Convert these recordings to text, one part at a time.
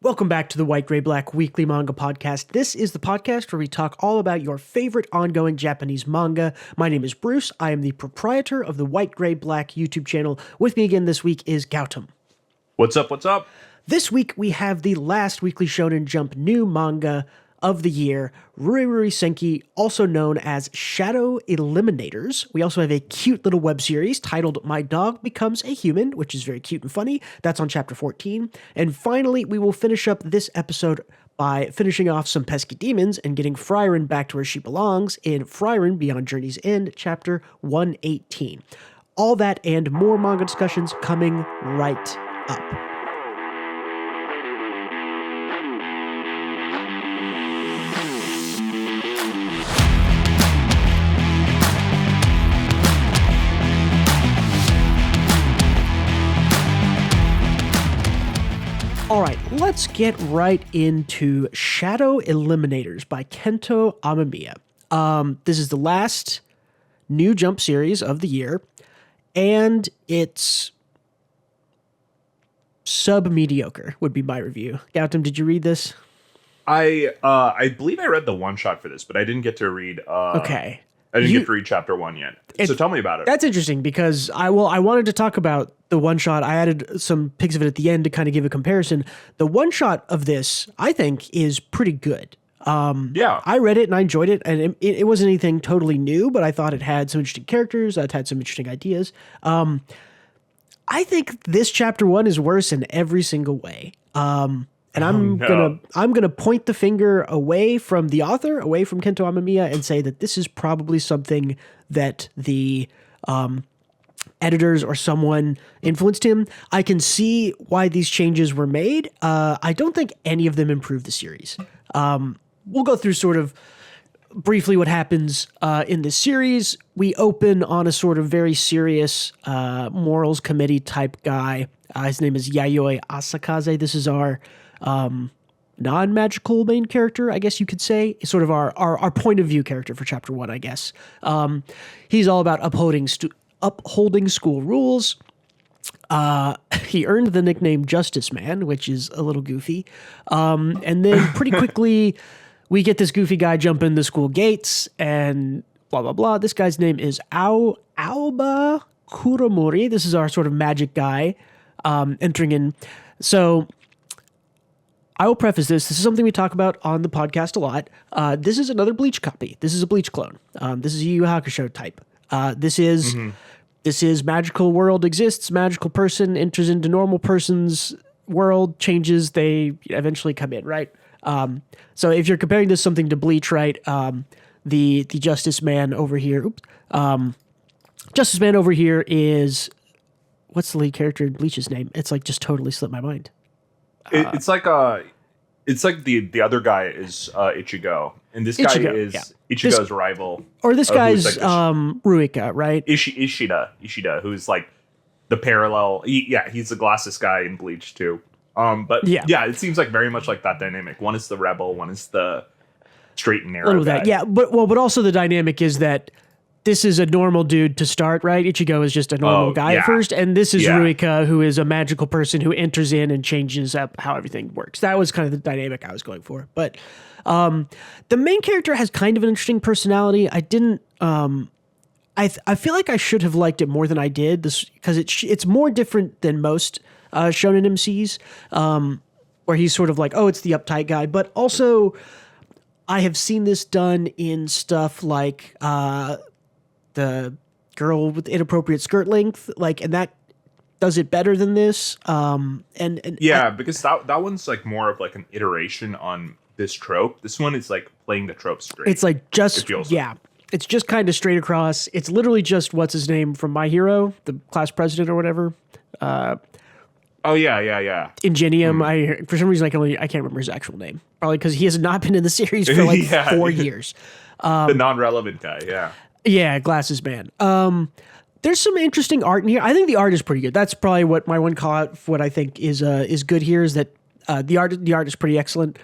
Welcome back to the White, Gray, Black Weekly Manga Podcast. This is the podcast where we talk all about your favorite ongoing Japanese manga. My name is Bruce. I am the proprietor of the White, Gray, Black YouTube channel. With me again this week is Gautam. What's up, what's up? This week we have the last Weekly Shonen Jump new manga of the year, Ruri Senki, also known as Shadow Eliminators. We also have a cute little web series titled My Dog Becomes a Human, which is very cute and funny. That's on chapter 14. And finally, we will finish up this episode by finishing off some pesky demons and getting Frieren back to where she belongs in Frieren Beyond Journey's End, chapter 118. All that and more manga discussions coming right up. All right, let's get right into Shadow Eliminators by Kento Amemiya. This is the last new Jump series of the year, and it's sub-mediocre would be my review. Gautam, did you read this? I believe I read the one shot for this, but I didn't get to read. Okay. I didn't get to read chapter 1 yet. So tell me about it. That's interesting because I wanted to talk about the one shot. I added some pics of it at the end to kind of give a comparison. The one shot of this, I think, is pretty good. Yeah. I read it and I enjoyed it, and it wasn't anything totally new, but I thought it had some interesting characters. It had some interesting ideas. I think this chapter 1 is worse in every single way. And I'm gonna point the finger away from the author, away from Kento Amemiya, and say that this is probably something that the editors or someone influenced him. I can see why these changes were made. I don't think any of them improve the series. We'll go through sort of briefly what happens in this series. We open on a sort of very serious morals committee type guy. His name is Yayoi Asakaze. This is our non-magical main character, I guess you could say. It's sort of our point of view character for chapter 1, I guess. He's all about upholding school rules. He earned the nickname Justice Man, which is a little goofy. And then pretty quickly, we get this goofy guy jump in the school gates and blah, blah, blah. This guy's name is Aoba Kuromori. This is our sort of magic guy entering in. So I will preface this. This is something we talk about on the podcast a lot. This is another Bleach copy. This is a Bleach clone. This is a Yu Yu Hakusho type. This is magical world exists, magical person enters into normal person's world, changes, they eventually come in, right? So if you're comparing this something to Bleach, right, the Justice Man over here, Justice Man over here is, what's the lead character in Bleach's name? It's like just totally slipped my mind. It's like the other guy is Ichigo, and this guy is Ichigo's rival. Or this guy's like Ruika, right? Ishida, who's like the parallel. He's the glasses guy in Bleach too. But it seems like very much like that dynamic. One is the rebel, one is the straight and narrow guy. But also the dynamic is that this is a normal dude to start, right? Ichigo is just a normal guy at first, and this is Ruika, who is a magical person who enters in and changes up how everything works. That was kind of the dynamic I was going for. But the main character has kind of an interesting personality. I didn't. I feel like I should have liked it more than I did. This because it's more different than most shonen MCs, where he's sort of like, oh, it's the uptight guy, but also I have seen this done in stuff like the girl with inappropriate skirt length, and that does it better than this. Because that one's like more of like an iteration on this trope. This one is like playing the trope straight. It's like it's just kind of straight across. It's literally just what's his name from My Hero, the class president or whatever. Ingenium. For some reason I can't remember his actual name. Probably because he has not been in the series for like 4 years. The non-relevant guy. Yeah. Yeah, glasses man. There's some interesting art in here. I think the art is pretty good. That's probably what my one call out for what I think is good here is that the art is pretty excellent.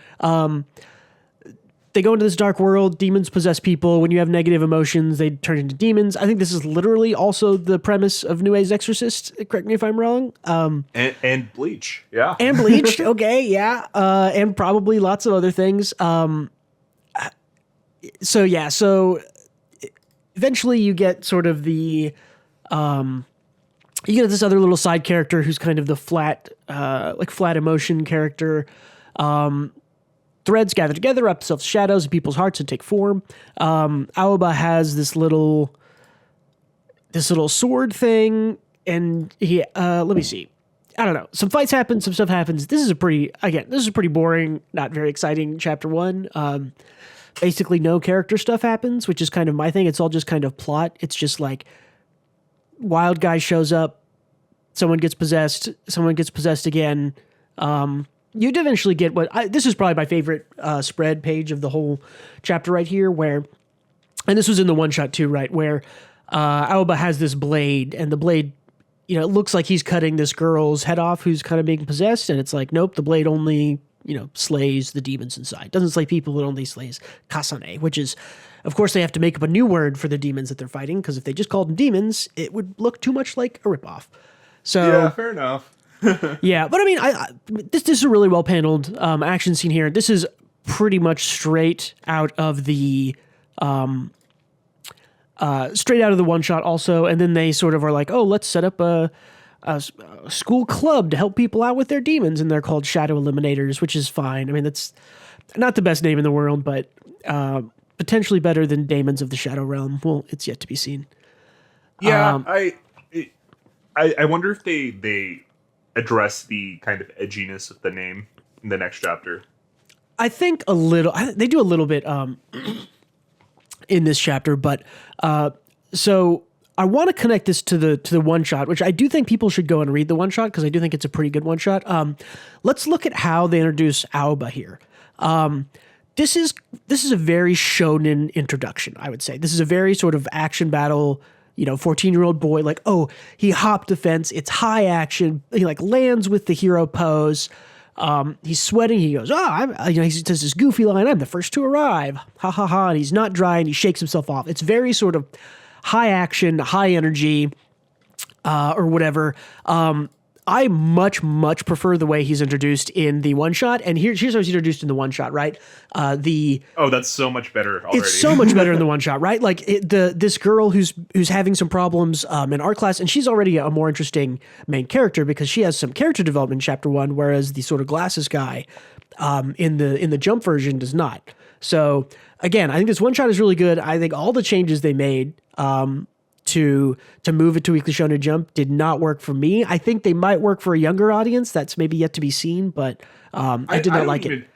they go into this dark world. Demons possess people. When you have negative emotions, they turn into demons. I think this is literally also the premise of New Age Exorcist. Correct me if I'm wrong. And Bleach, yeah, and Bleach. Okay, yeah, and probably lots of other things. So eventually you get sort of the you get this other little side character who's kind of the flat emotion character. Threads gather together, wrap themselves in shadows in people's hearts and take form. Aoba has this little sword thing, and he let me see. I don't know. Some fights happen, some stuff happens. This is pretty boring, not very exciting chapter 1. Basically no character stuff happens, which is kind of my thing. It's all just kind of plot. It's just like wild guy shows up, someone gets possessed again. You'd eventually get this is probably my favorite spread page of the whole chapter right here, where, and this was in the one shot too, right, where Aoba has this blade, and the blade, it looks like he's cutting this girl's head off who's kind of being possessed, and it's like, nope, the blade only, slays the demons inside. Doesn't slay people, it only slays kasane, which is, of course, they have to make up a new word for the demons that they're fighting, because if they just called them demons, it would look too much like a ripoff. So yeah, fair enough. Yeah, but I mean, this is a really well paneled action scene here. This is pretty much straight out of the one shot also, and then they sort of are like, oh, let's set up a school club to help people out with their demons, and they're called Shadow Eliminators, which is fine. I mean, that's not the best name in the world, but potentially better than Daemons of the Shadow Realm. Well, it's yet to be seen. Yeah, I wonder if they address the kind of edginess of the name in the next chapter. I think a little. They do a little bit in this chapter, but so I want to connect this to the one shot, which I do think people should go and read the one shot because I do think it's a pretty good one shot. Let's look at how they introduce Aoba here. This is a very shonen introduction, I would say. This is a very sort of action battle. 14-year-old boy, like, oh, he hopped the fence. It's high action. He like lands with the hero pose. He's sweating. He goes, he does this goofy line. I'm the first to arrive. Ha ha ha. And he's not dry and he shakes himself off. It's very sort of high action, high energy, or whatever. I much, much prefer the way he's introduced in the one shot. And here's how he's introduced in the one shot, right? That's so much better already. It's so much better in the one shot, right? Like this girl who's having some problems in art class, and she's already a more interesting main character because she has some character development in chapter 1, whereas the sort of glasses guy in the Jump version does not. So again, I think this one shot is really good. I think all the changes they made to move it to Weekly Shonen Jump did not work for me. I think they might work for a younger audience. That's maybe yet to be seen, but I did not like it.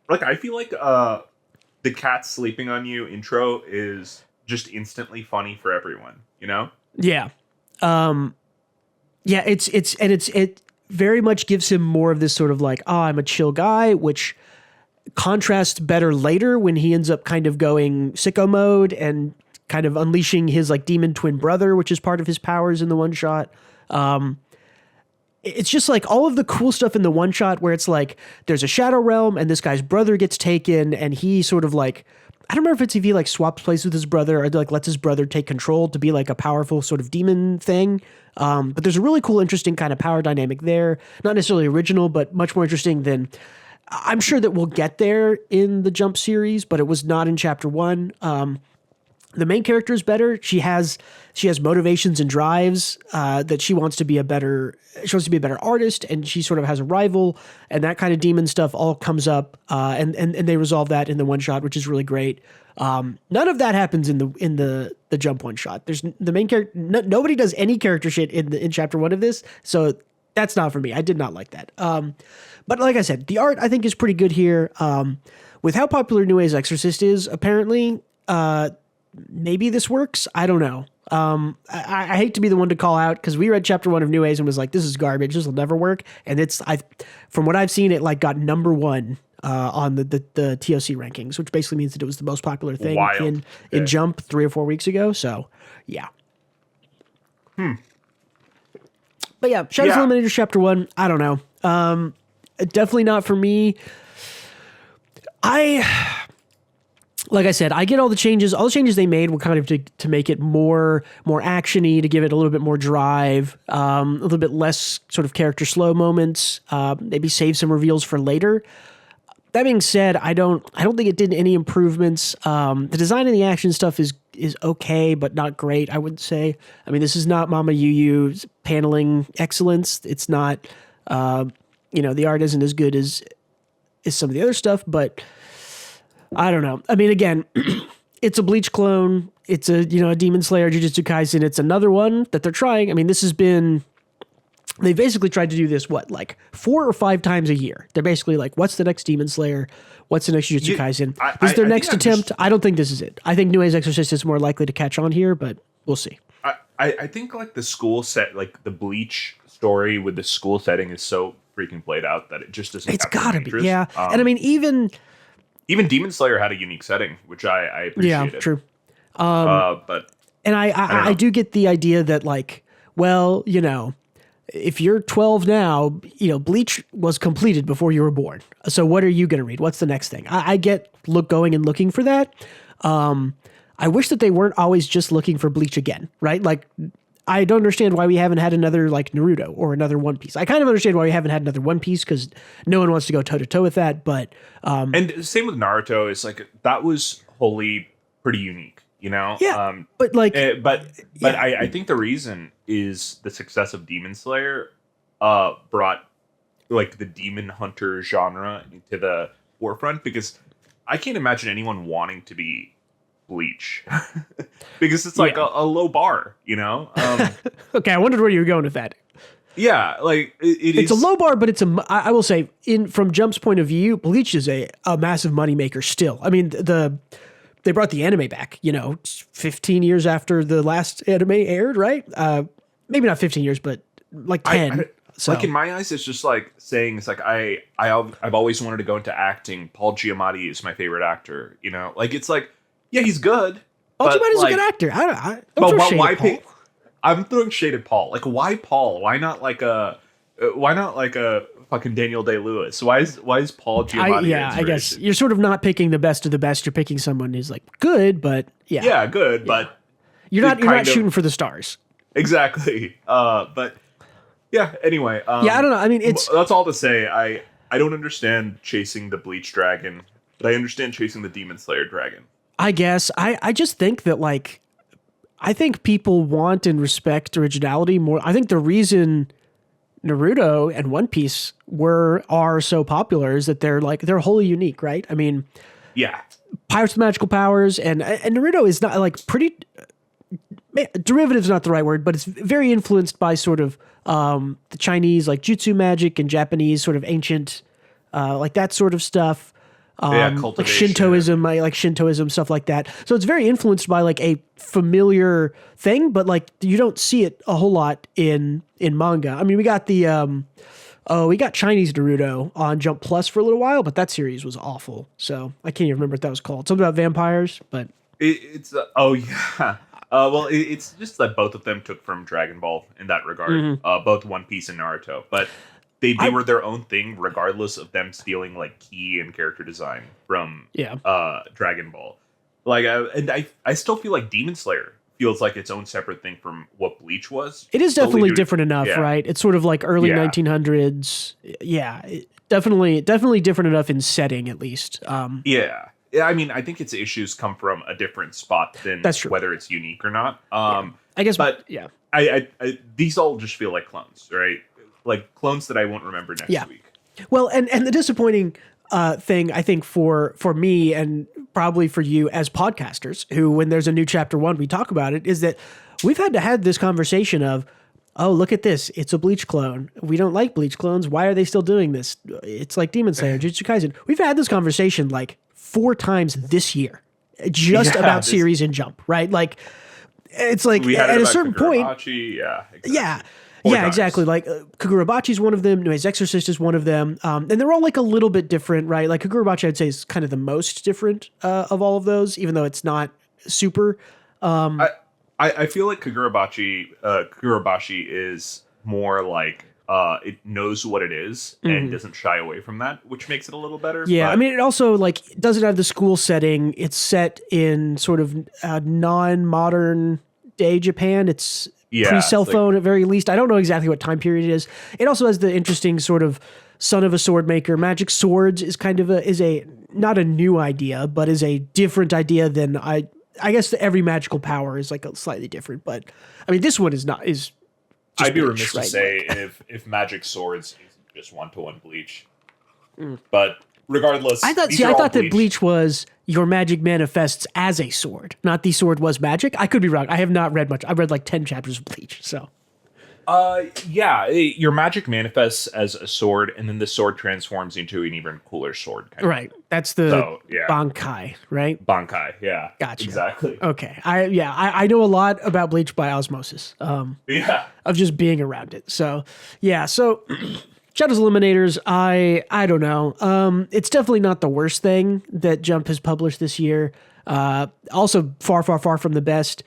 Like, I feel like the cat sleeping on you intro is just instantly funny for everyone, Yeah. It very much gives him more of this sort of like, oh, I'm a chill guy, which contrasts better later when he ends up kind of going sicko mode and kind of unleashing his like demon twin brother, which is part of his powers in the one shot. It's just like all of the cool stuff in the one shot where it's like there's a shadow realm and this guy's brother gets taken and he sort of like, I don't remember if he like swaps places with his brother or like lets his brother take control to be like a powerful sort of demon thing. But there's a really cool, interesting kind of power dynamic there. Not necessarily original, but much more interesting than, I'm sure that we'll get there in the Jump series, but it was not in chapter 1. The main character is better. She has motivations and drives that she wants to be a better artist, and she sort of has a rival, and that kind of demon stuff all comes up, and they resolve that in the one shot, which is really great. None of that happens in the Jump one shot. There's the main character. Nobody does any character shit in chapter 1 of this, so that's not for me. I did not like that. But like I said, the art I think is pretty good here. With how popular New Age Exorcist is, apparently. Maybe this works. I don't know. I hate to be the one to call out because we read chapter 1 of New Age and was like, this is garbage. This will never work. And from what I've seen, it like got number 1 on the TOC rankings, which basically means that it was the most popular thing in Jump 3 or 4 weeks ago. So yeah. But yeah, Shadows Eliminators chapter 1. I don't know. Definitely not for me. like I said, I get all the changes. All the changes they made were kind of to make it more actiony, to give it a little bit more drive, a little bit less sort of character slow moments. Maybe save some reveals for later. That being said, I don't think it did any improvements. The design and the action stuff is okay, but not great, I would say. I mean, this is not Mama Yu Yu's paneling excellence. It's not, the art isn't as good as some of the other stuff, but I don't know. I mean, again, it's a Bleach clone. It's a Demon Slayer, Jujutsu Kaisen. It's another one that they're trying. I mean, they basically tried to do this, like 4 or 5 times a year. They're basically like, what's the next Demon Slayer? What's the next Jujutsu Kaisen? This is their next attempt. I don't think this is it. I think New Age Exorcist is more likely to catch on here, but we'll see. I think like the school set, like the Bleach story with the school setting is so freaking played out that it just doesn't. It's gotta be, yeah. And I mean, even Demon Slayer had a unique setting, which I appreciated. Yeah, true. But and I do get the idea that like, well, if you're 12 now, Bleach was completed before you were born. So what are you going to read? What's the next thing? I get going and looking for that. I wish that they weren't always just looking for Bleach again, right? Like, I don't understand why we haven't had another like Naruto or another One Piece. I kind of understand why we haven't had another One Piece because no one wants to go toe to toe with that. But and same with Naruto. It's like that was wholly pretty unique, Yeah, but like, I think the reason is the success of Demon Slayer brought like the demon hunter genre into the forefront, because I can't imagine anyone wanting to be Bleach because it's like a low bar, Okay, I wondered where you were going with that. Yeah, like it's a low bar, but I will say, from Jump's point of view, Bleach is a massive moneymaker still. I mean, they brought the anime back, 15 years after the last anime aired, right? Maybe not 15 years, but like 10. So. Like in my eyes, it's just like saying, it's like I've always wanted to go into acting. Paul Giamatti is my favorite actor, Like it's like, yeah, he's good. Paul Giamatti's a good actor. I don't throw shade at Paul. I'm throwing shade at Paul. Like, why Paul? Why not like a fucking Daniel Day-Lewis? Why is Paul Giamatti? I guess you're sort of not picking the best of the best. You're picking someone who's like good, but good, but you're not shooting for the stars. Exactly. But yeah. Anyway. I don't know. I mean, that's all to say. I don't understand chasing the Bleach dragon, but I understand chasing the Demon Slayer dragon. I guess I just think that like, I think people want and respect originality more. I think the reason Naruto and One Piece are so popular is that they're wholly unique, right? I mean, yeah, pirates with magical powers, and Naruto is not like pretty derivative is not the right word, but it's very influenced by sort of the Chinese like jutsu magic and Japanese sort of ancient like that sort of stuff. Like Shintoism, like Shintoism, stuff like that. So it's very influenced by like a familiar thing, but like you don't see it a whole lot in manga. I mean, we got we got Chinese Naruto on Jump Plus for a little while, but that series was awful. So I can't even remember what that was called. Something about vampires, but it's it's just that both of them took from Dragon Ball in that regard. Mm-hmm. Both One Piece and Naruto, but. They were their own thing, regardless of them stealing like key and character design from Dragon Ball. Like, and I still feel like Demon Slayer feels like its own separate thing from what Bleach was. It is definitely different enough, right? It's sort of like early 1900s. Yeah, definitely different enough in setting, at least. Yeah. I mean, I think its issues come from a different spot than whether it's unique or not. I guess, but I these all just feel like clones, right? Like clones that I won't remember next week. Well, and the disappointing thing, I think, for me and probably for you as podcasters who, when there's a new chapter 1, we talk about it, is that we've had to have this conversation of, oh, look at this. It's a Bleach clone. We don't like Bleach clones. Why are they still doing this? It's like Demon Slayer, Jujutsu Kaisen. We've had this conversation like 4 times this year, just about series and Jump, right? Like, it's like at a certain point. Exactly. Like Kagurabachi is one of them. New Age Exorcist is one of them. And they're all like a little bit different, right? Like Kagurabachi, I'd say, is kind of the most different of all of those, even though it's not super. I feel like Kagurabachi is more like it knows what it is and doesn't shy away from that, which makes it a little better. Yeah, but, I mean, it also like doesn't have the school setting. It's set in sort of non-modern day Japan. It's pre-cell phone at very least. I don't know exactly what time period it is. It also has the interesting sort of son of a sword maker. Magic swords is kind of a not a new idea, but is a different idea than I guess every magical power is like a slightly different. But I mean, this one is not is. I'd be remiss to say if magic swords isn't just 1-to-1 Bleach, but regardless, I thought that Bleach was your magic manifests as a sword, not the sword was magic. I could be wrong. I have not read much. I've read like 10 chapters of Bleach, so. Your magic manifests as a sword, and then the sword transforms into an even cooler sword. Right. That's the Bankai, right? Bankai, yeah. Gotcha. Exactly. Okay. I know a lot about Bleach by osmosis. Of just being around it. So, yeah. So, Shadow's Eliminators, I don't know. It's definitely not the worst thing that Jump has published this year. Also, far, far, far from the best.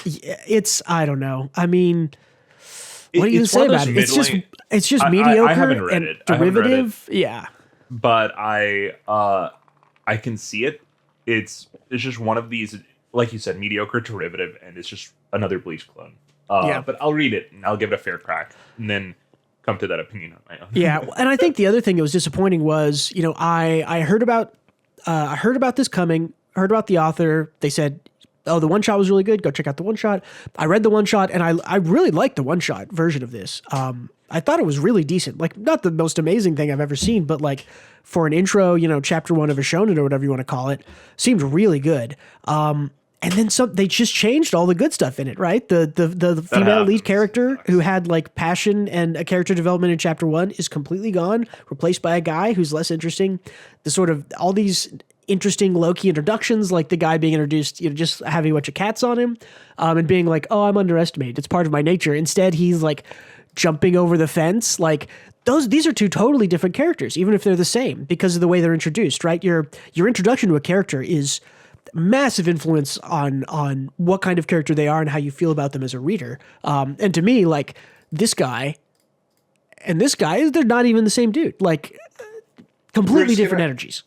It's I don't know. I mean, what do you say about it? It's just mediocre. I haven't read and derivative. Yeah, but I can see it. It's just one of these, like you said, mediocre derivative, and it's just another Bleach clone. But I'll read it and I'll give it a fair crack, and then come to that opinion on my own. Yeah, and I think the other thing that was disappointing was, I heard about this coming. Heard about the author. They said, oh, the one shot was really good. Go check out the one shot. I read the one shot and I really liked the one shot version of this. I thought it was really decent. Like, not the most amazing thing I've ever seen, but like for an intro, chapter 1 of a shonen or whatever you want to call it, seemed really good. And then they just changed all the good stuff in it, right? The female lead character who had like passion and a character development in chapter 1 is completely gone, replaced by a guy who's less interesting. The sort of all these interesting low-key introductions, like the guy being introduced, just having a bunch of cats on him, and being like, oh, I'm underestimated. It's part of my nature. Instead, he's like jumping over the fence. Like these are two totally different characters, even if they're the same, because of the way they're introduced, right? Your introduction to a character is massive influence on what kind of character they are and how you feel about them as a reader. And to me, like this guy and this guy, they're not even the same dude. Like completely different energies.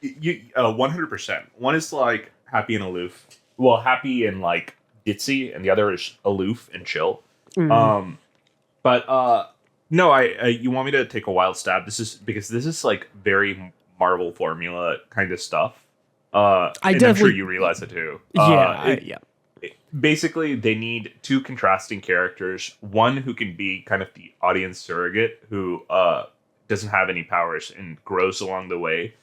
100%. One is like happy and aloof. Well, happy and like ditzy, and the other is aloof and chill. Mm-hmm. No, you want me to take a wild stab? This is like very Marvel formula kind of stuff. I'm sure you realize it too. Basically, they need two contrasting characters. One who can be kind of the audience surrogate, who doesn't have any powers and grows along the way.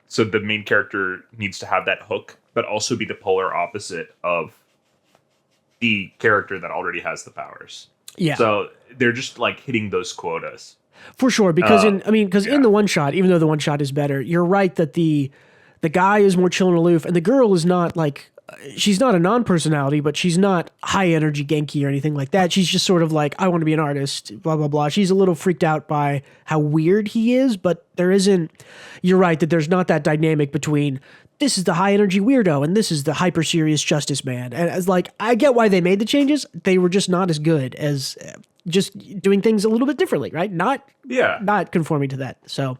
So the main character needs to have that hook, but also be the polar opposite of the character that already has the powers. Yeah. So they're just like hitting those quotas. For sure, because in the one shot, even though the one shot is better, you're right that the guy is more chill and aloof, and the girl is not like, she's not a non-personality, but she's not high energy Genki or anything like that. She's just sort of like, I want to be an artist, blah, blah, blah. She's a little freaked out by how weird he is, but there isn't, you're right that there's not that dynamic between this is the high energy weirdo and this is the hyper serious justice man. And as like, I get why they made the changes. They were just not as good as just doing things a little bit differently, right? Not conforming to that. So.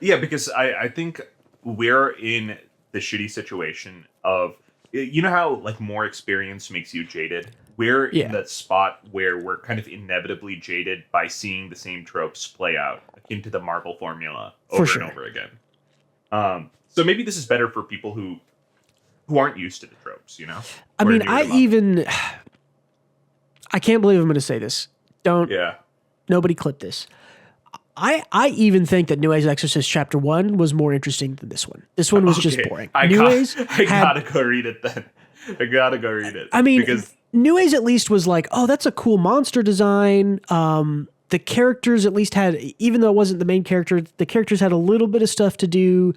Yeah, because I think we're in the shitty situation of, you know how like more experience makes you jaded? We're in that spot where we're kind of inevitably jaded by seeing the same tropes play out, akin to the Marvel formula over and over again. So maybe this is better for people who aren't used to the tropes, I mean, I can't believe I'm going to say this. Nobody clip this. I even think that Nue's Exorcist Chapter 1 was more interesting than this one. This one was just boring. I gotta go read it then. I gotta go read it. I mean, because Nue's at least was like, oh, that's a cool monster design. The characters at least had, even though it wasn't the main character, the characters had a little bit of stuff to do.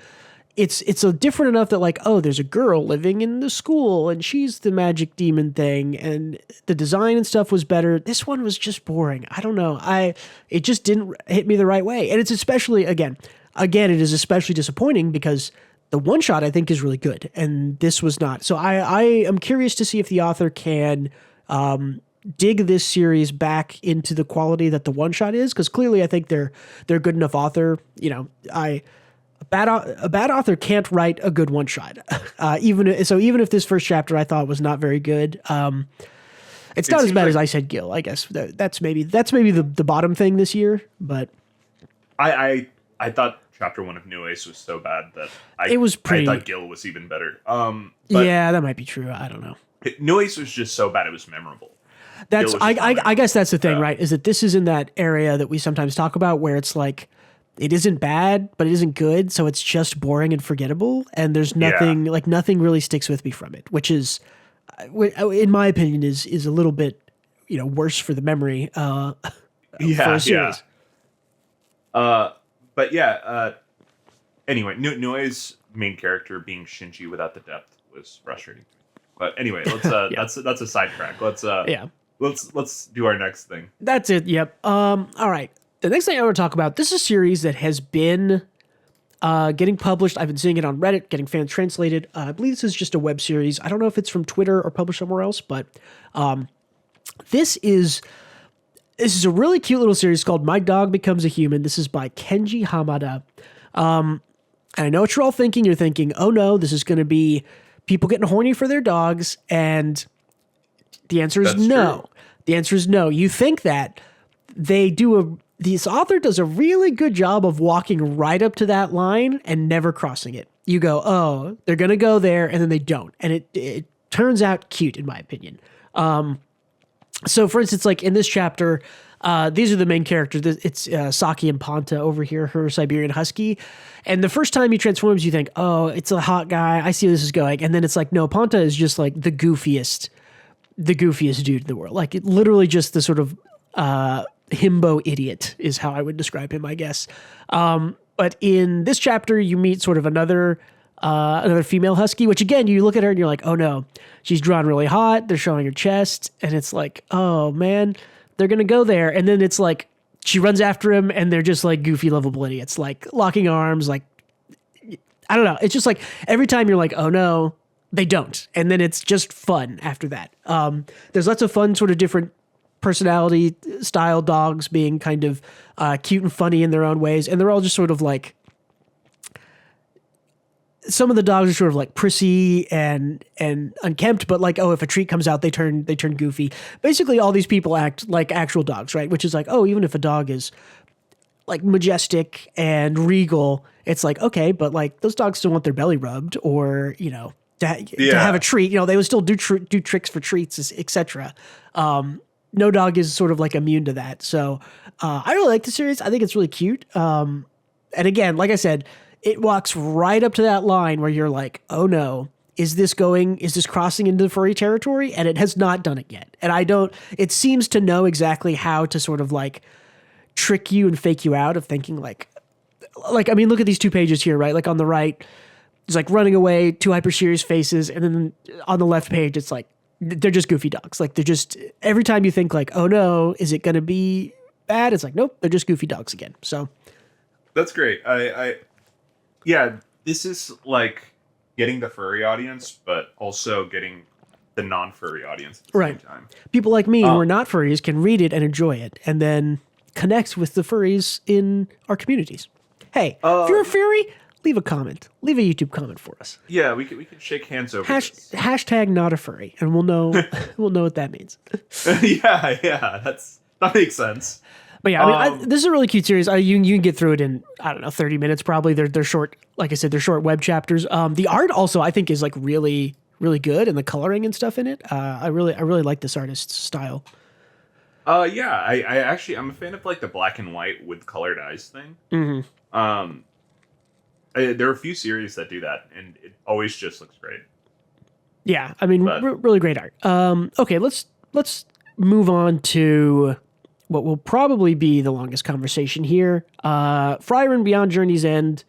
It's a different enough that like, oh, there's a girl living in the school and she's the magic demon thing, and the design and stuff was better. This one was just boring. I don't know. It just didn't hit me the right way. And it's especially, again, it is especially disappointing because the one shot I think is really good and this was not. So I am curious to see if the author can dig this series back into the quality that the one shot is, because clearly I think they're a good enough author. You know, a bad author can't write a good one shot. Even if this first chapter I thought was not very good, it's not as bad as I Said Gil. I guess that's maybe the bottom thing this year. But I thought chapter 1 of New Ace was so bad that it was pretty. I thought Gil was even better. Yeah, that might be true. I don't know. New Ace was just so bad it was memorable. I guess that's the thing, right? Is that this is in that area that we sometimes talk about where it's like it isn't bad, but it isn't good, so it's just boring and forgettable, and there's nothing really sticks with me from it, which is, in my opinion, is a little bit, worse for the memory. For a series. But yeah. Anyway, Nue's main character being Shinji without the depth was frustrating. But anyway, let's that's a sidetrack. Let's do our next thing. That's it. Yep. All right. The next thing I want to talk about, this is a series that has been getting published. I've been seeing it on Reddit, getting fans translated. I believe this is just a web series. I don't know if it's from Twitter or published somewhere else, but this is a really cute little series called My Dog Becomes a Human. This is by Kenji Hamada. And I know what you're all thinking. You're thinking, oh no, this is going to be people getting horny for their dogs. And the answer is no. True. The answer is no. You think that this author does a really good job of walking right up to that line and never crossing it. You go, oh, they're going to go there, and then they don't. And it turns out cute, in my opinion. So, for instance, like in this chapter, these are the main characters. It's Saki and Panta over here, her Siberian Husky. And the first time he transforms, you think, oh, it's a hot guy. I see where this is going. And then it's like, no, Panta is just like the goofiest dude in the world. Like literally just the sort of himbo idiot is how I would describe him, I guess. But in this chapter, you meet sort of another female husky, which again, you look at her and you're like, oh no, she's drawn really hot. They're showing her chest. And it's like, oh man, they're going to go there. And then it's like, she runs after him and they're just like goofy, lovable idiots, like locking arms. Like, I don't know. It's just like every time you're like, oh no, they don't. And then it's just fun after that. There's lots of fun, sort of different personality style dogs being kind of cute and funny in their own ways. And they're all just sort of like, some of the dogs are sort of like prissy and unkempt, but like, oh, if a treat comes out, they turn goofy. Basically, all these people act like actual dogs, right? Which is like, oh, even if a dog is like majestic and regal, it's like, okay, but like those dogs still want their belly rubbed or, to have a treat. They would still do tricks for treats, etc. No dog is sort of like immune to that. So I really like the series. I think it's really cute. And again, like I said, it walks right up to that line where you're like, oh no, is this crossing into the furry territory? And it has not done it yet. And it seems to know exactly how to sort of like trick you and fake you out of thinking like, I mean, look at these 2 pages here, right? Like on the right, it's like running away, 2 hyper serious faces. And then on the left page, it's like, they're just goofy dogs. Like they're just, every time you think like, oh no, is it going to be bad? It's like, nope, they're just goofy dogs again. So that's great. Yeah, this is like getting the furry audience, but also getting the non-furry audience at the same time. People like me who are not furries can read it and enjoy it and then connect with the furries in our communities. Hey, if you're a furry, leave a comment. Leave a YouTube comment for us. Yeah, we could shake hands over this. Hashtag not a furry, and we'll know what that means. yeah, that makes sense. But yeah, I mean, this is a really cute series. You can get through it in, I don't know, 30 minutes probably. They're short, like I said, they're short web chapters. The art also I think is like really, really good, and the coloring and stuff in it. I really like this artist's style. Yeah, I'm a fan of like the black and white with colored eyes thing. Mm-hmm. There are a few series that do that, and it always just looks great. Yeah, I mean, really great art. Okay, let's move on to what will probably be the longest conversation here. Frieren Beyond Journey's End,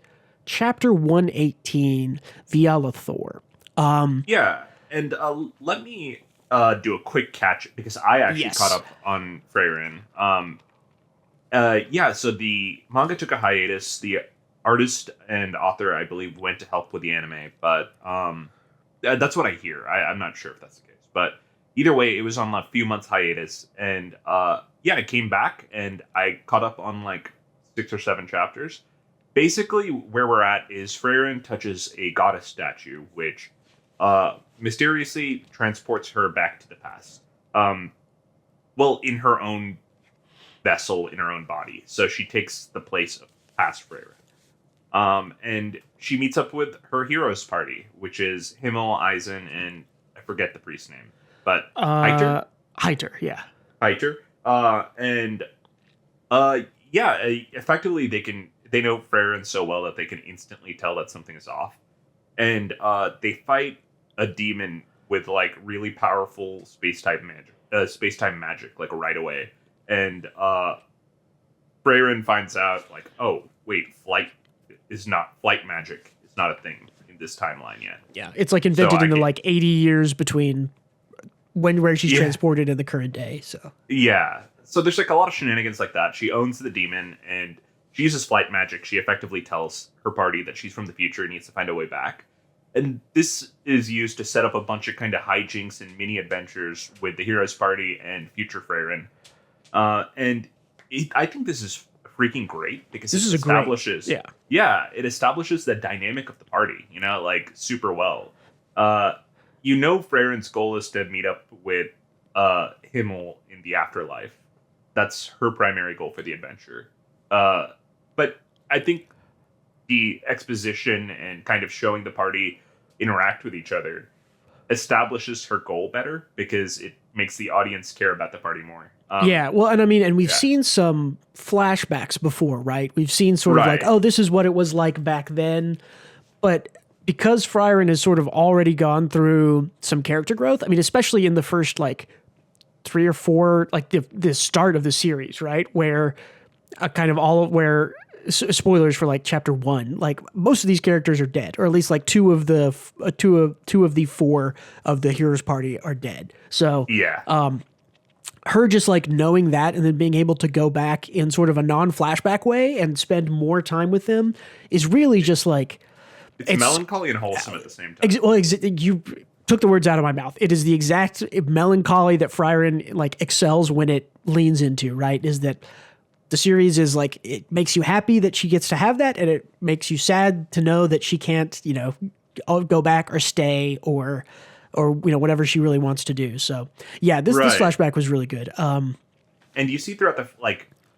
Chapter 118, Viala Thor. Yeah, and let me do a quick catch, because I actually caught up on Frieren. So the manga took a hiatus. The artist and author, I believe, went to help with the anime, but that's what I hear. I'm not sure if that's the case. But either way, it was on a few months hiatus, and yeah, it came back, and I caught up on like 6 or 7 chapters. Basically, where we're at is Frieren touches a goddess statue, which mysteriously transports her back to the past. Well, in her own vessel, in her own body. So she takes the place of past Frieren. And she meets up with her heroes party, which is Himmel, Eisen, and I forget the priest's name, but Heiter? Heiter, yeah. Heiter. Yeah, effectively they know Frieren so well that they can instantly tell that something is off. And they fight a demon with like really powerful space-time magic, like right away. And Frieren finds out like, oh, wait, flight magic is not a thing in this timeline yet. Yeah, it's like invented in the like 80 years between where she's transported in the current day. So yeah, so there's like a lot of shenanigans like that. She owns the demon and she uses flight magic. She effectively tells her party that she's from the future and needs to find a way back. And this is used to set up a bunch of kind of hijinks and mini adventures with the heroes party and future Frieren. I think this is freaking great because it establishes it establishes the dynamic of the party, like super well. Frieren's goal is to meet up with Himmel in the afterlife. That's her primary goal for the adventure. But I think the exposition and kind of showing the party interact with each other establishes her goal better because it makes the audience care about the party more. And we've seen some flashbacks before, right? We've seen sort of like, oh, this is what it was like back then. But because Frieren has sort of already gone through some character growth, I mean, especially in the first like 3 or 4, like the start of the series, right? Where spoilers for like chapter 1, like most of these characters are dead, or at least like two of the 4 of the heroes party are dead. So her just like knowing that and then being able to go back in sort of a non-flashback way and spend more time with them is really just like it's melancholy and wholesome at the same time. You took the words out of my mouth. It is the exact melancholy that Frieren like excels when it leans into, right? Is that the series is like, it makes you happy that she gets to have that, and it makes you sad to know that she can't, go back or stay or whatever she really wants to do. So yeah, this flashback was really good. And you see throughout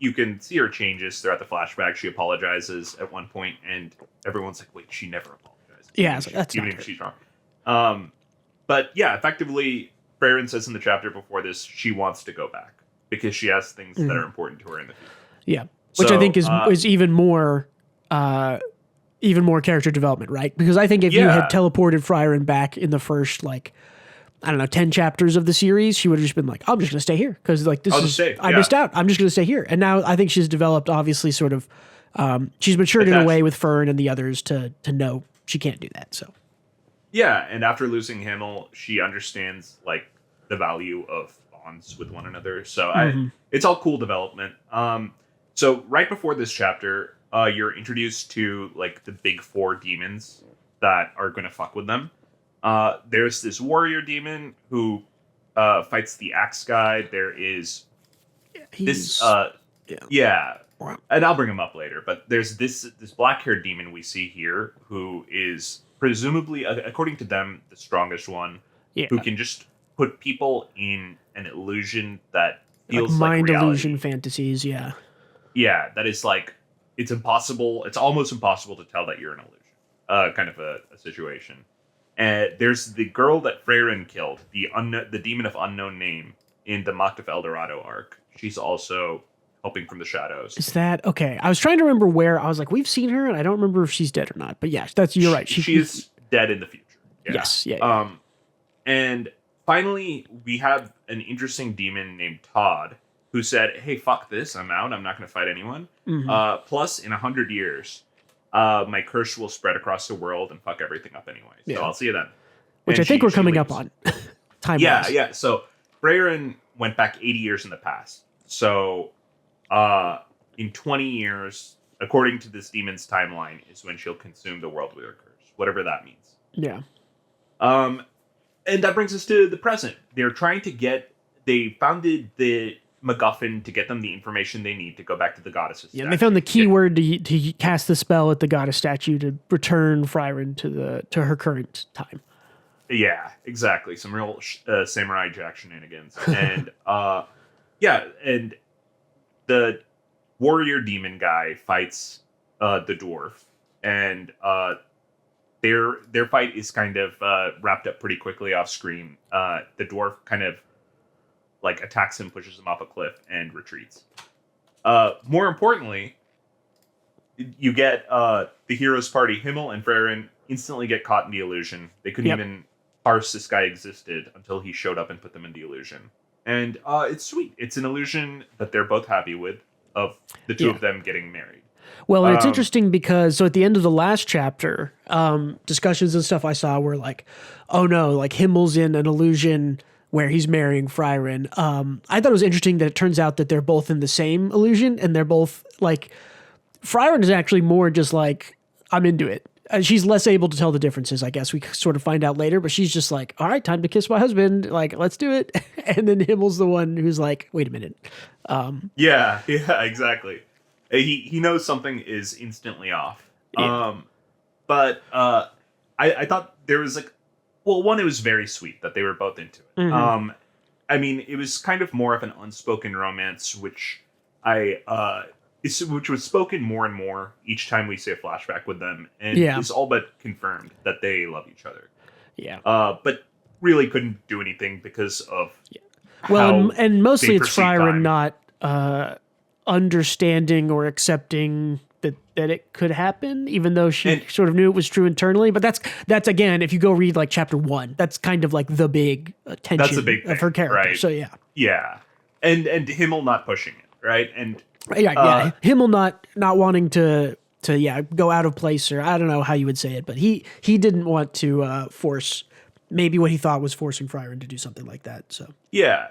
you can see her changes throughout the flashback. She apologizes at one point, and everyone's like, wait, she never apologized. Yeah, that's even if she's wrong. But yeah, effectively, Frieren says in the chapter before this, she wants to go back because she has things that are important to her in the future. Yeah, which I think is even more character development, right? Because I think if you had teleported Frieren back in the first 10 chapters of the series, she would have just been like, I'm just going to stay here because I missed out. I'm just going to stay here. And now I think she's developed, obviously, sort of, she's matured in a way with Fern and the others to know she can't do that. So yeah, and after losing Himmel, she understands the value of bonds with one another. So it's all cool development. So right before this chapter, you're introduced to the big 4 demons that are going to fuck with them. There's this warrior demon who fights the axe guy. There is and I'll bring him up later. But there's this black-haired demon we see here who is presumably, according to them, the strongest one, who can just put people in an illusion that feels like mind reality. Illusion fantasies. Yeah, that is it's impossible. It's almost impossible to tell that you're an illusion. Kind of a situation. And there's the girl that Frieren killed, the demon of unknown name in the Macht of El Dorado arc. She's also helping from the shadows. Is that okay? I was trying to remember where. I was like, we've seen her, and I don't remember if she's dead or not. But yes, you're right. She is dead in the future. Yeah. Yes. Yeah. And finally, we have an interesting demon named Todd who said, "Hey, fuck this! I'm out. I'm not going to fight anyone. Plus, in 100 years." My curse will spread across the world and fuck everything up anyway. So I'll see you then. Which I think we're coming up on. Time-wise. Yeah. So Frieren went back 80 years in the past. So in 20 years, according to this demon's timeline, is when she'll consume the world with her curse. Whatever that means. Yeah. And that brings us to the present. They founded the MacGuffin to get them the information they need to go back to the goddess's statue. They found the keyword to cast the spell at the goddess statue to return Frieren to her current time. Yeah, exactly. Some real Samurai Jack shenanigans. And and the warrior demon guy fights the dwarf, and their fight is kind of wrapped up pretty quickly off screen. The dwarf kind of like attacks him, pushes him off a cliff, and retreats. More importantly, you get the hero's party, Himmel and Frieren, instantly get caught in the illusion. They couldn't even parse this guy existed until he showed up and put them in the illusion. And it's sweet. It's an illusion that they're both happy with, of the two of them getting married. Well, and it's interesting because, so at the end of the last chapter, discussions and stuff I saw were like, oh no, like Himmel's in an illusion where he's marrying Frieren. I thought it was interesting that it turns out that they're both in the same illusion, and they're both like, Frieren is actually more just like, I'm into it. She's less able to tell the differences, I guess. We sort of find out later, but she's just like, all right, time to kiss my husband. Like, let's do it. And then Himmel's the one who's like, wait a minute. Yeah, exactly. He knows something is instantly off. Yeah. But I thought there was like, well, one, it was very sweet that they were both into it. Mm-hmm. I mean, it was kind of more of an unspoken romance, which which was spoken more and more each time we see a flashback with them, and is all but confirmed that they love each other. Yeah. But really couldn't do anything because of well, and mostly it's Frieren not understanding or accepting that it could happen, even though she sort of knew it was true internally. But that's again, if you go read like chapter 1, that's kind of like the big tension that's a big thing, of her character. Right? So yeah, and Himmel not pushing it, right? And Himmel not wanting to go out of place, or I don't know how you would say it, but he didn't want to force maybe what he thought was forcing Frieren to do something like that. So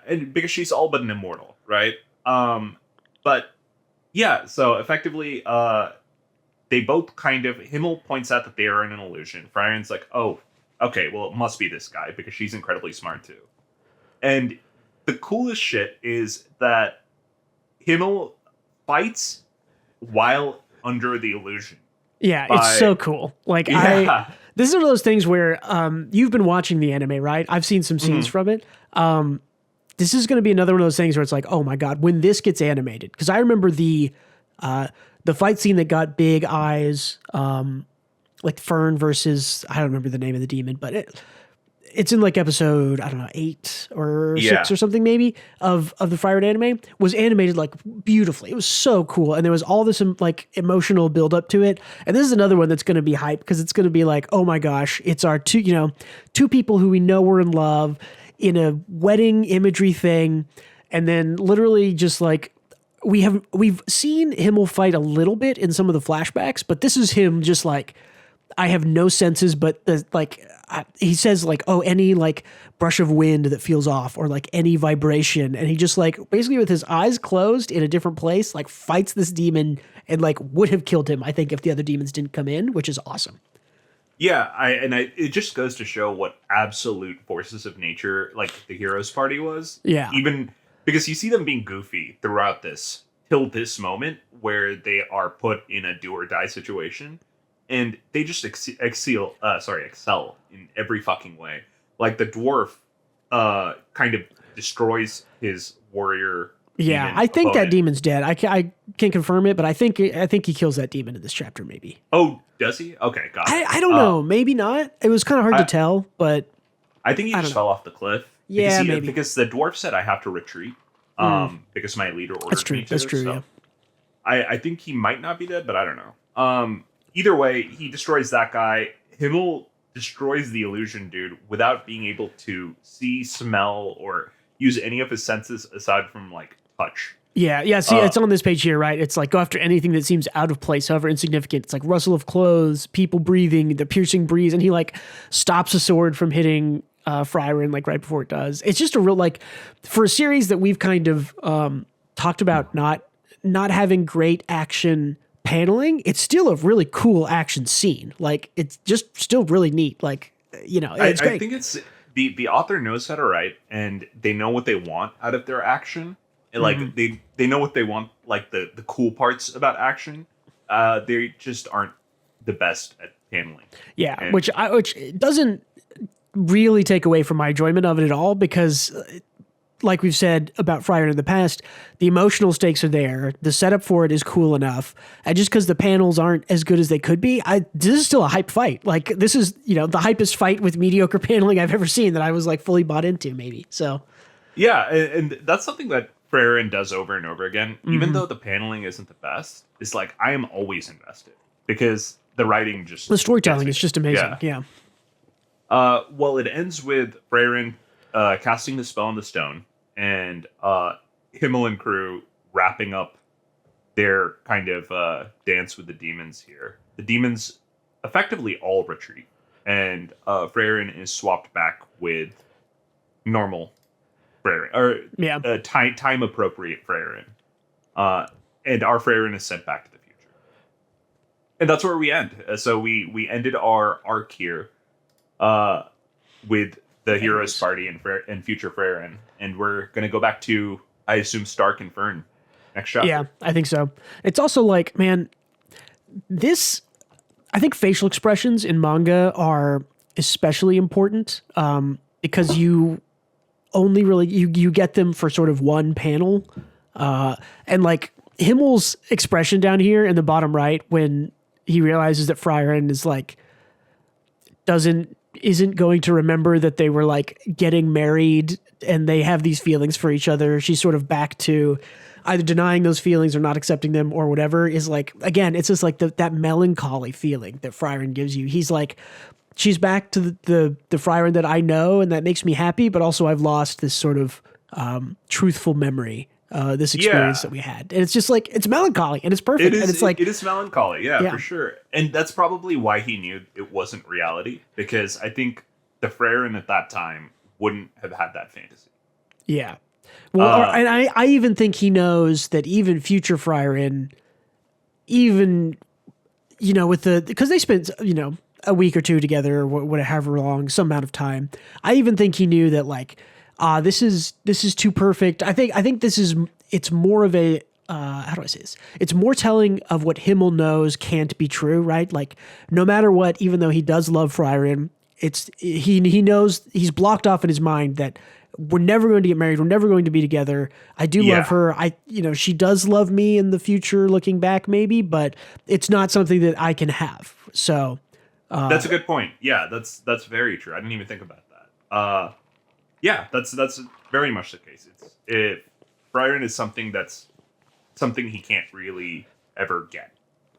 and because she's all but an immortal, right? But yeah, so effectively, they both kind of, Himmel points out that they are in an illusion. Frieren's like, oh, okay, well, it must be this guy because she's incredibly smart too. And the coolest shit is that Himmel fights while under the illusion. Yeah, it's so cool. Like this is one of those things where you've been watching the anime, right? I've seen some scenes from it. This is going to be another one of those things where it's like, oh my God, when this gets animated. Because I remember the fight scene that got big eyes, like Fern versus, I don't remember the name of the demon, but it's in like episode, I don't know, 8 or 6 or something maybe of the Frieren anime, was animated like beautifully. It was so cool. And there was all this like emotional build up to it. And this is another one that's going to be hype because it's going to be like, oh my gosh, it's our two people who we know were in love in a wedding imagery thing. And then literally just like, we've seen Himmel fight a little bit in some of the flashbacks, but this is him just like, I have no senses, but he says like, oh, any like brush of wind that feels off or like any vibration. And he just like basically with his eyes closed in a different place, like fights this demon and like would have killed him, I think, if the other demons didn't come in, which is awesome. Yeah. It just goes to show what absolute forces of nature, like the hero's party was. Yeah. Even because you see them being goofy throughout this till this moment where they are put in a do or die situation. And they just excel in every fucking way. Like the dwarf kind of destroys his warrior. Yeah, I think that demon's dead. I can't confirm it, but I think he kills that demon in this chapter, maybe. Oh, does he? Okay, got it. I don't know. Maybe not. It was kind of hard to tell, but I think he just fell off the cliff. Yeah, maybe. Because the dwarf said I have to retreat because my leader ordered me to. That's true, so yeah. I think he might not be dead, but I don't know. Either way, he destroys that guy. Himmel destroys the illusion dude without being able to see, smell, or use any of his senses aside from like touch. Yeah. See, it's on this page here, right? It's like go after anything that seems out of place, however insignificant. It's like rustle of clothes, people breathing, the piercing breeze, and he like stops a sword from hitting Frieren like right before it does. It's just a real like for a series that we've kind of talked about not having great action paneling, it's still a really cool action scene. Like it's just still really neat. Like, it's great. I think it's the author knows how to write, and they know what they want out of their action. And, like they know what they want, like the cool parts about action. They just aren't the best at handling. Yeah, and which doesn't really take away from my enjoyment of it at all, because like we've said about Frieren in the past, the emotional stakes are there. The setup for it is cool enough. And just because the panels aren't as good as they could be, this is still a hype fight. Like, this is, the hypest fight with mediocre paneling I've ever seen that I was like fully bought into, maybe. So, yeah, and that's something that Frieren does over and over again. Even though the paneling isn't the best, it's like I am always invested because the writing just the storytelling is just amazing. Yeah. Well, it ends with Frieren casting the spell on the stone, and Himmel and crew wrapping up their kind of dance with the demons here. The demons effectively all retreat, and Frieren is swapped back with normal Frieren, or time appropriate Frieren, and our Frieren is sent back to the future. And that's where we end. So we ended our arc here with the heroes party and future Frieren, and we're gonna go back to, I assume, Stark and Fern next chapter. Yeah, I think so. It's also like, man, I think facial expressions in manga are especially important because you only really you get them for sort of one panel, and like Himmel's expression down here in the bottom right when he realizes that Frieren is like isn't going to remember that they were like getting married and they have these feelings for each other. She's sort of back to either denying those feelings or not accepting them or whatever, is like, again, it's just like that melancholy feeling that Frieren gives you. He's like, she's back to the Frieren that I know, and that makes me happy, but also I've lost this sort of truthful memory, this experience that we had. And it's just like, it's melancholy and it's perfect. And it's like, it is melancholy. Yeah, for sure. And that's probably why he knew it wasn't reality, because I think the Frieren at that time wouldn't have had that fantasy. Yeah. Well, and I even think he knows that even future Frieren, even, because they spent, a week or two together, or whatever long, some amount of time. I even think he knew that like, this is too perfect. I think it's more of a, how do I say this? It's more telling of what Himmel knows can't be true, right? Like, no matter what, even though he does love Frieren, he knows, he's blocked off in his mind that we're never going to get married. We're never going to be together. I do love her. She does love me in the future, looking back maybe, but it's not something that I can have. So that's a good point. Yeah, that's very true. I didn't even think about that. Yeah, that's very much the case. Frieren is something he can't really ever get.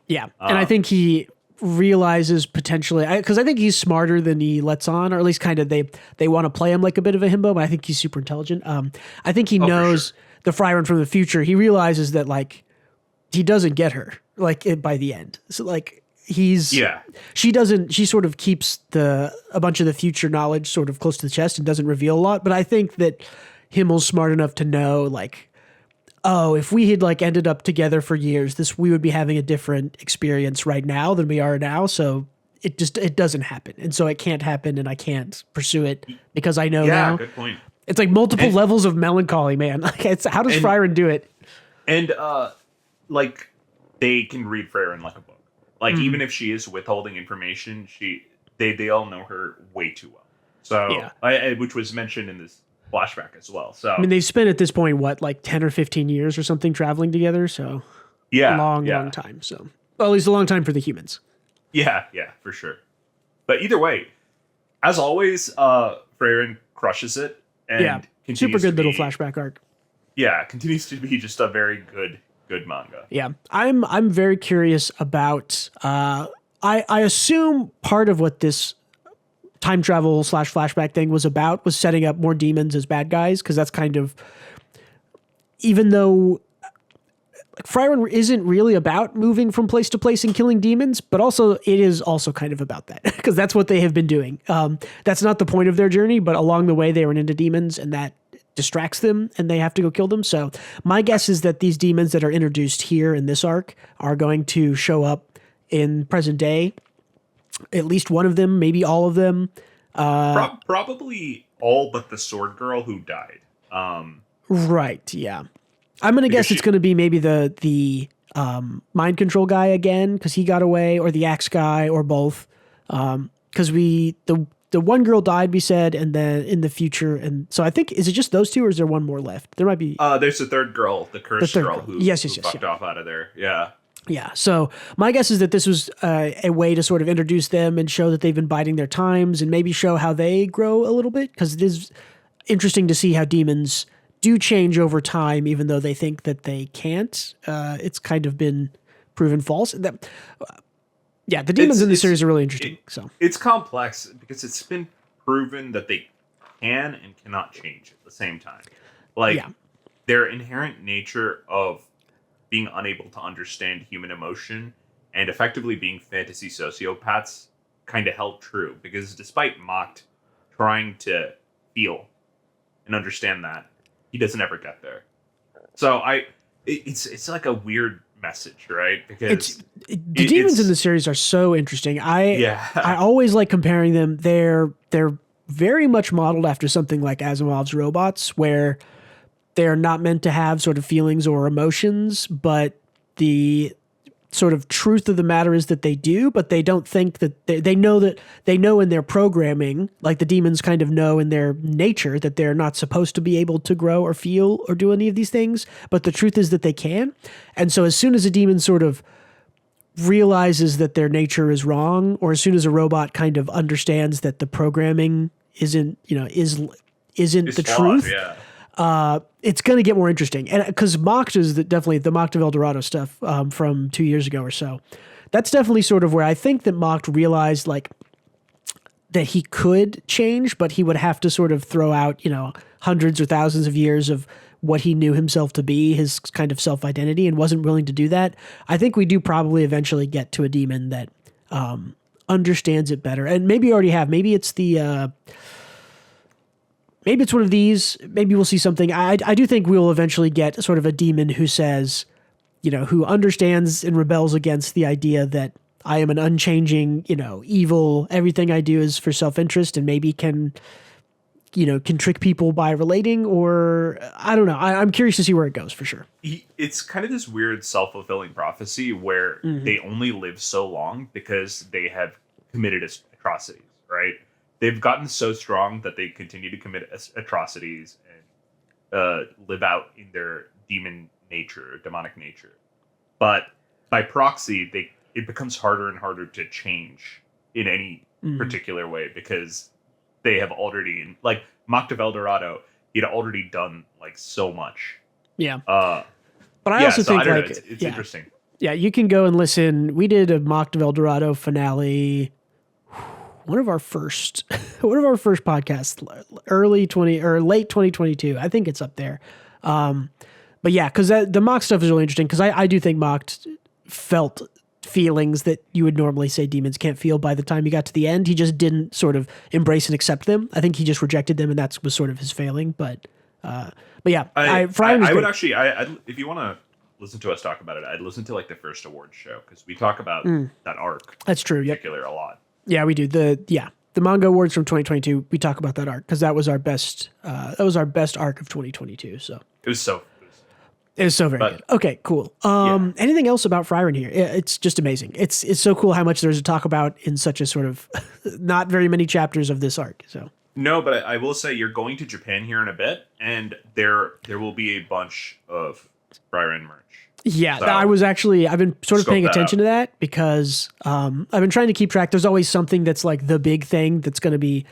Yeah, and I think he realizes potentially, because I think he's smarter than he lets on, or at least kind of they want to play him like a bit of a himbo, but I think he's super intelligent. I think he knows the Frieren from the future. He realizes that like he doesn't get her like by the end. So like she sort of keeps a bunch of the future knowledge sort of close to the chest and doesn't reveal a lot. But I think that Himmel's smart enough to know like, oh, if we had like ended up together for years, we would be having a different experience right now than we are now. So it doesn't happen. And so it can't happen, and I can't pursue it because I know now. Yeah, good point. It's like multiple levels of melancholy, man. Like, how does Frieren do it? And like they can read Frieren like a book. Like even if she is withholding information, they all know her way too well. So which was mentioned in this flashback as well. So I mean, they've spent at this point what, like 10 or 15 years or something traveling together. So long time. So well, at least a long time for the humans. Yeah, for sure. But either way, as always, Frieren crushes it and continues super good little flashback arc. Yeah, continues to be just a very good manga. Yeah, I'm very curious about. I assume part of what this time travel / flashback thing was setting up more demons as bad guys, because that's kind of, even though Frieren isn't really about moving from place to place and killing demons, but also it is also kind of about that, because that's what they have been doing. That's not the point of their journey, but along the way they run into demons, and that distracts them and they have to go kill them. So my guess is that these demons that are introduced here in this arc are going to show up in present day. At least one of them, maybe all of them. Probably all but the sword girl who died. Right. Yeah. I'm gonna guess it's gonna be maybe the mind control guy again because he got away, or the axe guy, or both. Because the one girl died, we said, and then in the future, and so I think, is it just those two, or is there one more left? There might be. There's a third girl, the cursed girl, who fucked off out of there. Yeah. Yeah. So my guess is that this was a way to sort of introduce them and show that they've been biding their times, and maybe show how they grow a little bit, because it is interesting to see how demons do change over time, even though they think that they can't. It's kind of been proven false. Yeah, the demons in the series are really interesting. So it's complex because it's been proven that they can and cannot change at the same time. Like, their inherent nature of being unable to understand human emotion and effectively being fantasy sociopaths kind of held true, because despite Mocked trying to feel and understand that, he doesn't ever get there. So it's like a weird message, right? Because the demons in the series are so interesting. I always like comparing them. They're very much modeled after something like Asimov's robots, where they're not meant to have sort of feelings or emotions, but the sort of truth of the matter is that they do, but they don't think that they know in their programming, like the demons kind of know in their nature that they're not supposed to be able to grow or feel or do any of these things. But the truth is that they can. And so as soon as a demon sort of realizes that their nature is wrong, or as soon as a robot kind of understands that the programming isn't the flawed, truth, it's going to get more interesting. And because Mocked is definitely the Mocked of El Dorado stuff from 2 years ago or so. That's definitely sort of where I think that Mocked realized like that he could change, but he would have to sort of throw out, hundreds or thousands of years of what he knew himself to be, his kind of self-identity, and wasn't willing to do that. I think we do probably eventually get to a demon that understands it better. And maybe you already have. Maybe it's maybe it's one of these. Maybe we'll see something. I do think we'll eventually get sort of a demon who says, who understands and rebels against the idea that I am an unchanging, evil. Everything I do is for self-interest, and maybe can trick people by relating, or I don't know. I'm curious to see where it goes for sure. It's kind of this weird self-fulfilling prophecy where they only live so long because they have committed atrocities, right? They've gotten so strong that they continue to commit atrocities and live out in their demon nature, demonic nature. But by proxy, it becomes harder and harder to change in any particular way, because they have already, like Mocked of El Dorado, he'd already done like so much. Yeah. But I also think it's interesting. Yeah, you can go and listen. We did a Mocked of El Dorado finale. One of our first podcasts, late 2022. I think it's up there. But yeah, because the Mocked stuff is really interesting, because I do think Mocked felt feelings that you would normally say demons can't feel by the time he got to the end. He just didn't sort of embrace and accept them. I think he just rejected them, and that was sort of his failing. But yeah, I would actually, if you want to listen to us talk about it, I'd listen to like the first awards show, because we talk about that arc. That's true. In particular, a lot. Yeah, we do. The Manga Awards from 2022. We talk about that arc because that was our best. That was our best arc of 2022. So it was so very good. Okay, cool. Anything else about Frieren here? It's just amazing. It's so cool how much there's to talk about in such a sort of not very many chapters of this arc. So no, but I will say you're going to Japan here in a bit, and there will be a bunch of Frieren merch. Yeah, so I've been sort of paying attention to that, because I've been trying to keep track. There's always something that's like the big thing that's going to be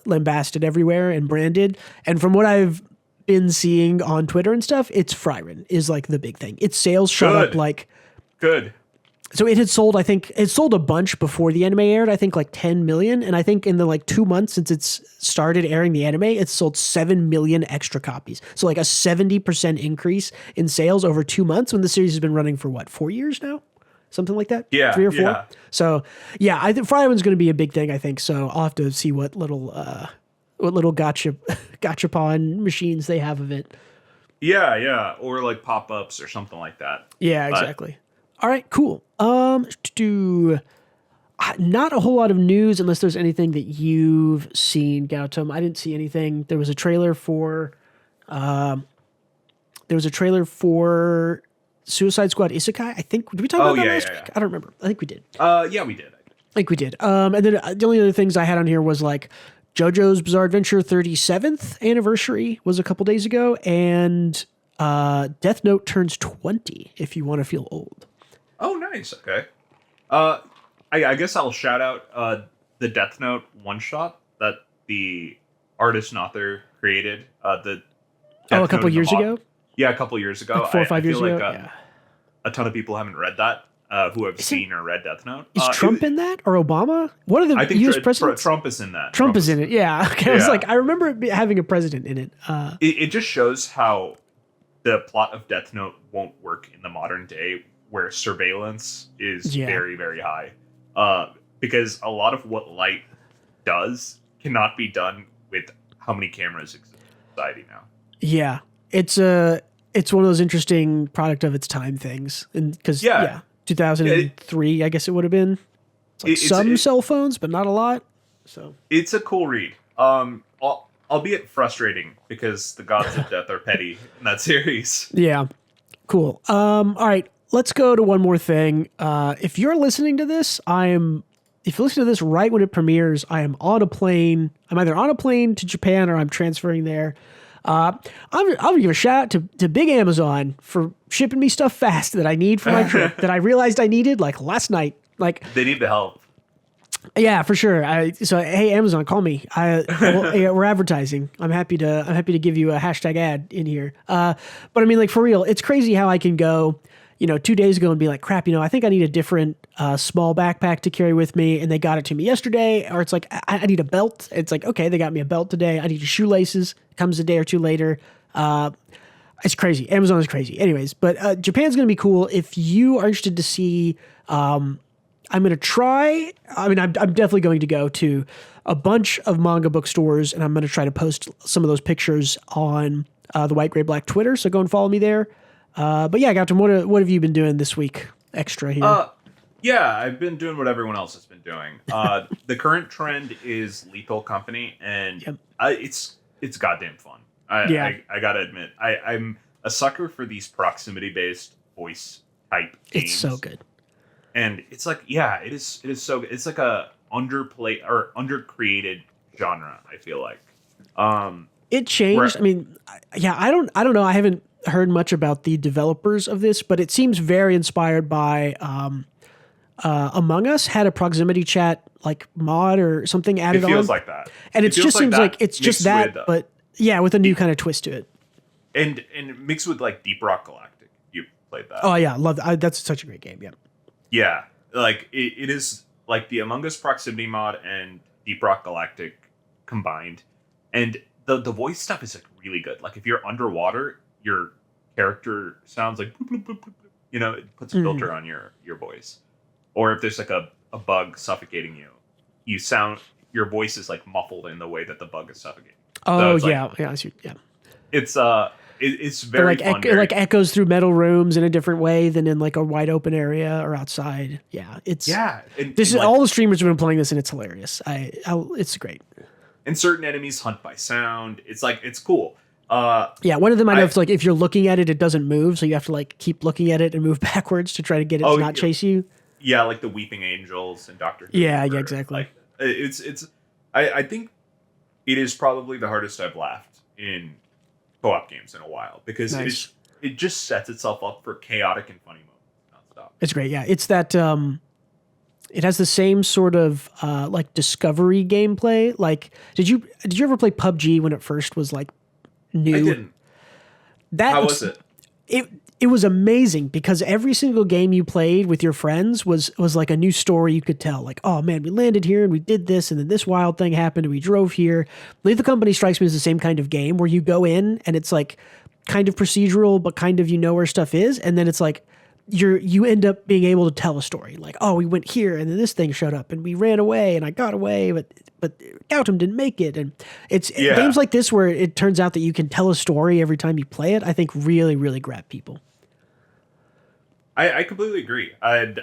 lambasted everywhere and branded. And from what I've been seeing on Twitter and stuff, it's Frieren is like the big thing. Its sales shot up like good. So it sold a bunch before the anime aired, I think like 10 million. And I think in the like 2 months since it's started airing the anime, it's sold 7 million extra copies. So like a 70% increase in sales over 2 months, when the series has been running for 4 years now? Something like that? Yeah. 3 or 4? Yeah. So yeah, I think Frieren's going to be a big thing, I think. So I'll have to see what little gachapon machines they have of it. Yeah. Or like pop-ups or something like that. Yeah, exactly. All right, cool. Not a whole lot of news unless there's anything that you've seen, Gautam. I didn't see anything. There was a trailer for Suicide Squad Isekai. I think, did we talk about that last week? I don't remember. I think we did. Yeah, we did. I think we did. And then the only other things I had on here was like JoJo's Bizarre Adventure 37th anniversary was a couple days ago, and Death Note turns 20 if you want to feel old. Oh, nice. Okay. I guess I'll shout out the Death Note one shot that the artist and author created. The Death a couple years ago. Yeah, a couple years ago. Like 4 or 5 years ago. Yeah. A ton of people haven't read that. Who have seen or read Death Note. Is Trump in that or Obama? One of the U.S. presidents? Trump is in that. Trump is in it. Yeah. Okay. I was like, I remember it having a president in it. It just shows how the plot of Death Note won't work in the modern day, where surveillance is very, very high. Because a lot of what light does cannot be done with how many cameras exist in society now. Yeah, it's one of those interesting product of its time things, and because 2003, I guess it would have been. It's like some cell phones, but not a lot. So it's a cool read. Albeit frustrating because the gods of death are petty in that series. Yeah, cool. All right, let's go to one more thing. If you're listening to this, if you listen to this right when it premieres, I am on a plane. I'm either on a plane to Japan or I'm transferring there. I'll give a shout out to Big Amazon for shipping me stuff fast that I need for my trip that I realized I needed like last night. Like they need the help. Yeah, for sure. So hey, Amazon, call me. We're advertising. I'm happy to give you a hashtag ad in here. But I mean, like for real, it's crazy how I can go, 2 days ago and be like, crap, I think I need a different small backpack to carry with me, and they got it to me yesterday. Or it's like, I need a belt. It's like, okay, they got me a belt today. I need shoelaces. Comes a day or two later. It's crazy. Amazon is crazy. Anyways, but Japan's going to be cool. If you are interested to see, I'm going to try. I'm definitely going to go to a bunch of manga bookstores, and I'm going to try to post some of those pictures on the White Gray Black Twitter. So go and follow me there. But yeah, Gautam, what have you been doing this week extra here? Yeah, I've been doing what everyone else has been doing. The current trend is Lethal Company, and it's goddamn fun. I gotta admit, I'm a sucker for these proximity-based voice type games. It's so good. And it's like, it is so good. It's like a underplayed or undercreated genre, I feel like. It changed. I don't know. I haven't heard much about the developers of this, but it seems very inspired by Among Us had a proximity chat like mod or something added on. It feels like that. And it just seems like it's just that, but yeah, with a new kind of twist to it. And mixed with like Deep Rock Galactic. You played that. Oh yeah, love that. That's such a great game. Yeah. Yeah, like it is like the Among Us proximity mod and Deep Rock Galactic combined, and the voice stuff is like really good. Like if you're underwater, your character sounds like bloop, bloop, bloop, bloop. It puts a filter on your voice. Or if there's like a bug suffocating you, your voice is like muffled in the way that the bug is suffocating. Oh so yeah. It's very fun. It like echoes through metal rooms in a different way than in like a wide open area or outside. Yeah, all the streamers have been playing this and it's hilarious. It's great. And certain enemies hunt by sound. It's like it's cool. One of them I know if you're looking at it, it doesn't move, so you have to like keep looking at it and move backwards to try to get it to not chase you. Yeah, like the Weeping Angels and Doctor Who. Yeah, exactly. Like I think it is probably the hardest I've laughed in co-op games in a while because it just sets itself up for chaotic and funny moments nonstop. It's great. Yeah, it's that it has the same sort of like discovery gameplay. Like, did you ever play PUBG when it first was like new? I didn't. How was it? It was amazing because every single game you played with your friends was like a new story you could tell. Like, oh man, we landed here and we did this and then this wild thing happened and we drove here. Lethal Company strikes me as the same kind of game where you go in and it's like kind of procedural, but kind of where stuff is. And then it's like you end up being able to tell a story. Like, oh, we went here and then this thing showed up and we ran away and I got away, but Gautam didn't make it. And it's games like this where it turns out that you can tell a story every time you play it, I think really, really grab people. I completely agree. I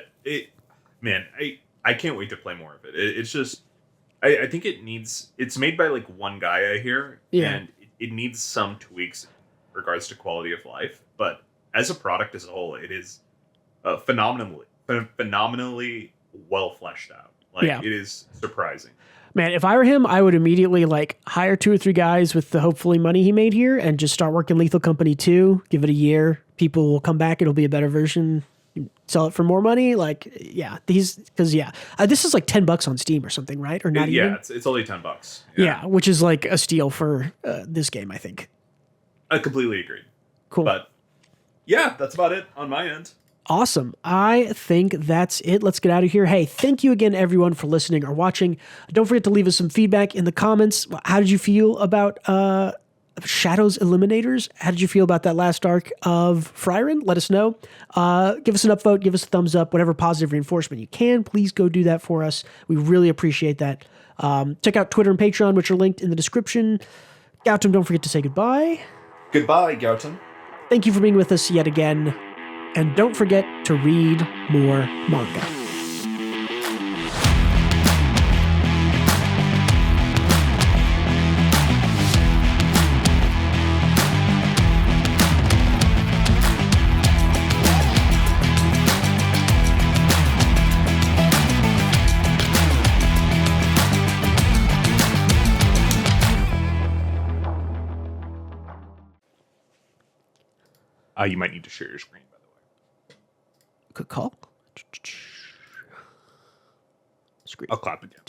I can't wait to play more of it. It's just, I think it's made by like one guy, I hear, and it needs some tweaks in regards to quality of life. But as a product as a whole, it is phenomenally well fleshed out. Like it is surprising. Man, if I were him, I would immediately like hire 2 or 3 guys with the hopefully money he made here and just start working Lethal Company 2. Give it a year. People will come back. It'll be a better version. Sell it for more money. Like, this is like $10 on Steam or something, right? Or not even? Yeah, it's only $10. Yeah, which is like a steal for this game, I think. I completely agree. Cool. But yeah, that's about it on my end. Awesome. I think that's it. Let's get out of here. Hey, thank you again, everyone, for listening or watching. Don't forget to leave us some feedback in the comments. How did you feel about Shadow's Eliminators? How did you feel about that last arc of Frieren? Let us know. Give us an upvote. Give us a thumbs up. Whatever positive reinforcement you can, please go do that for us. We really appreciate that. Check out Twitter and Patreon, which are linked in the description. Gautam, don't forget to say goodbye. Goodbye, Gautam. Thank you for being with us yet again. And don't forget to read more manga. You might need to share your screen, by the way. Good call. Screen. I'll clap again.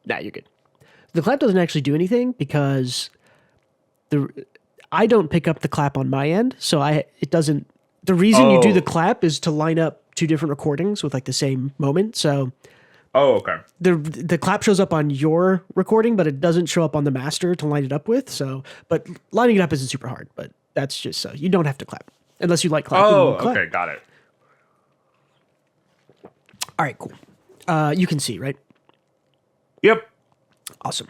Nah, you're good. The clap doesn't actually do anything because I don't pick up the clap on my end, so it doesn't. The reason you do the clap is to line up 2 different recordings with like the same moment. So. Oh, okay. The clap shows up on your recording, but it doesn't show up on the master to line it up with. So, but lining it up isn't super hard. But that's just so you don't have to clap unless you like clapping. Oh, okay, got it. All right, cool. You can see, right? Yep. Awesome.